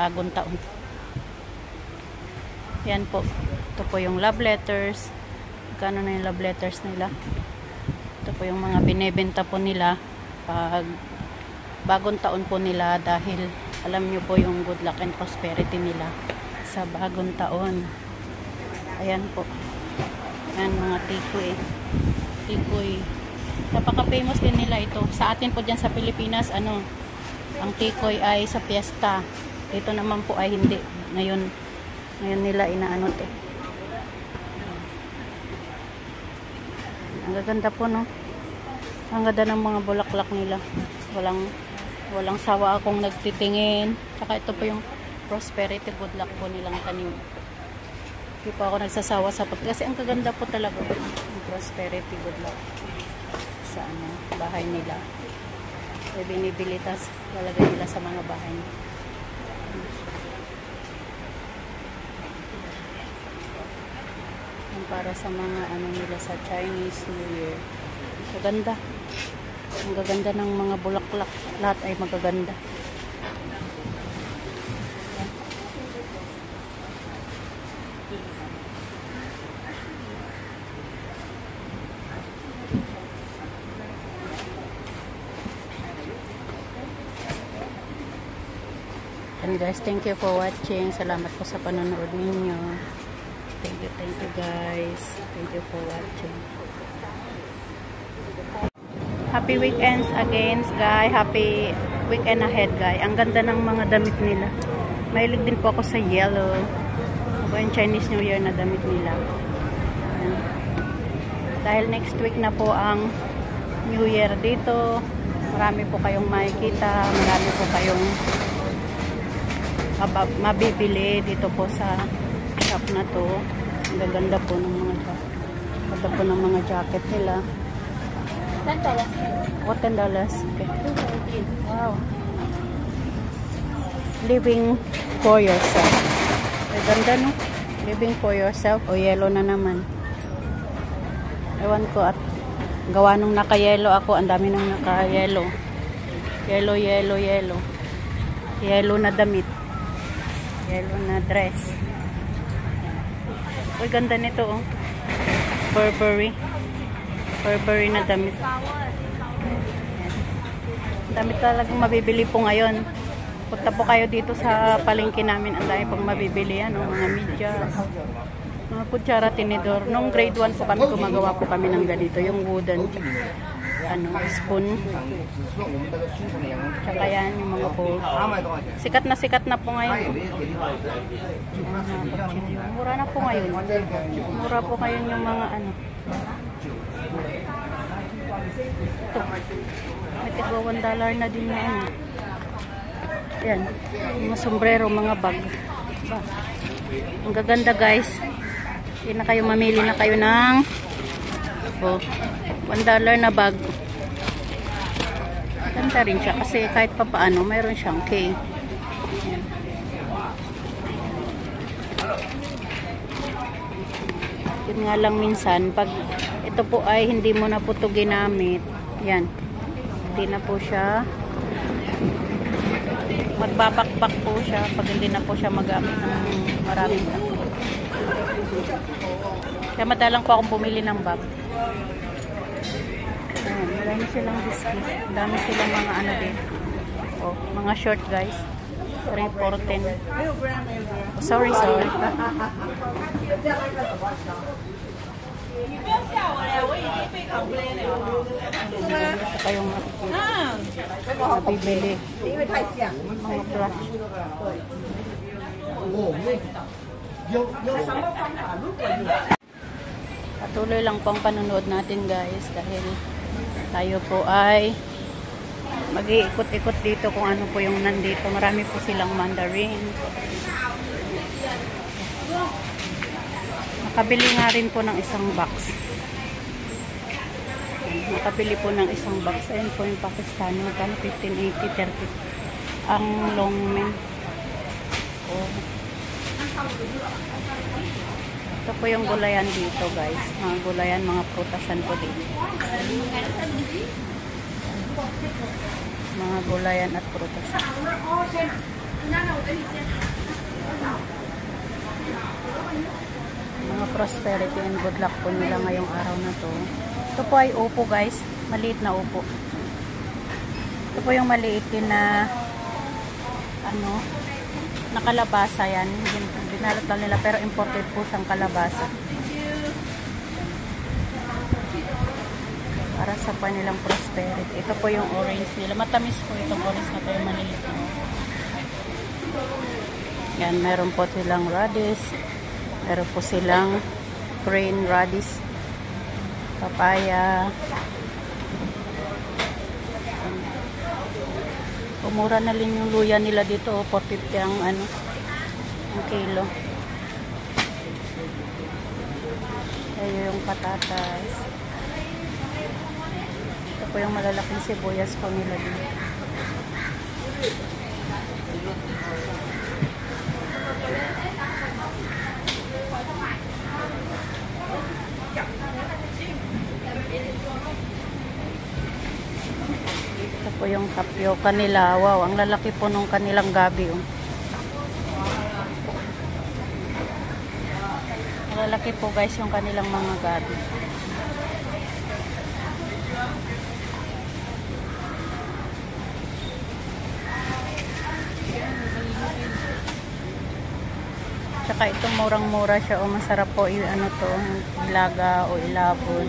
bagong taon. Yan po. Ito po yung love letters. Magkano na yung love letters nila? Ito po yung mga binebenta po nila pag bagong taon po nila, dahil alam nyo po yung good luck and prosperity nila sa bagong taon. Ayan po. Ayan mga tikoy. Tikoy. Napaka-famous din nila ito. Sa atin po dyan sa Pilipinas, ang tikoy ay sa piyesta. Dito naman po ay hindi. Ngayon nila inaano ito. Ang gaganda po, no? Ang ganda ng mga bulaklak nila. Walang sawa akong nagtitingin. Saka ito po yung prosperity, good luck po nilang tanim. Hindi po ako nagsasawa sa kasi ang kaganda po talaga yung prosperity, good luck sa bahay nila. May binibili, tas lalagay nila sa mga bahay. Para sa mga nila sa Chinese New Year. Maganda. Ang gaganda ng mga bulaklak. Lahat ay magaganda. And guys, thank you for watching. Salamat po sa panonood ninyo. Thank you guys. Thank you for watching. Happy weekends again, guys. Happy weekend ahead, guys. Ang ganda ng mga damit nila. Mahilig din po ako sa yellow. Ako yung Chinese New Year na damit nila. Ayan. Dahil next week na po ang New Year dito. Marami po kayong makikita. Marami po kayong mabibili dito po sa shop na to. Ang gaganda po ng mga jacket. Ganda po ng mga jacket nila. $10. Oh, $10. Okay. Wow. Living for yourself. Ang ganda, no? Living for yourself. O, yellow na naman. Ewan ko, at gawa nung naka-yellow ako. Ang dami nung naka-yellow. Yellow. Yellow na damit. Yellow na dress. Uy, ganda nito, oh. Burberry na damit. Damit talagang mabibili po ngayon. Punta po kayo dito sa palengke namin. Ang dami pong mabibili yan, oh. Mga medyas, mga kutsara, tinidor. Nung grade 1 po kami, gumagawa po kami ng ganito. Yung wooden spoon. Tsaka yan, yung mga bowl. Sikat na po ngayon. Mura na po ngayon. Mura po ngayon yung mga ito. May tigwa $1 na din yan. Yan. Mga sombrero, mga bag. Ang gaganda, guys. Hindi na kayo mamili na kayo ng $1 na bag. Ganda rin siya kasi kahit pa paano mayroon siyang K. Yan. Yun nga lang minsan pag ito po ay hindi mo na po ito ginamit, yan, hindi na po siya magbabakbak po siya pag hindi na po siya magamit ng maraming taon. Kaya madalang po akong bumili ng bag. Ayan, marami silang biscuit. Dami silang mga din. Oh, mga short, guys. 3-4-10. Oh, sorry. Ito kayong mabibili. Mga brush. Patuloy lang po ang panonood natin, guys, dahil tayo po ay mag-iikot-ikot dito kung ano po yung nandito. Marami po silang mandarin. Nakabili nga rin po ng isang box. Nakabili po ng isang box. Ayan po yung Pakistani. Magkano? 15.80, 30. Ang long men. Oh. Ito po yung gulayan dito, guys. Mga gulayan, mga prutasan po dito. Mga gulayan at prutasan. Mga prosperity and good luck po nila ngayong araw na to. Ito po ay upo guys. Maliit na upo. Ito po yung maliit din na nakalabasa yan. Binalot lang nila pero imported po siyang kalabasa. Para sa kanilang prosperity. Ito po yung orange nila. Matamis po itong orange na ito yung maliit. Yan, meron po silang radish. Meron po silang green radish. Papaya. Umura na rin yung luya nila dito. 450 ang kilo. Ayun yung patatas. Ito po yung malalaking sibuyas po nila dito. Ito po yung tapioca nila. Wow, ang lalaki po nung kanilang gabi. Lalaki po guys yung kanilang mga gabi. Tsaka itong murang-mura siya o masarap po yung ilaga o ilabon.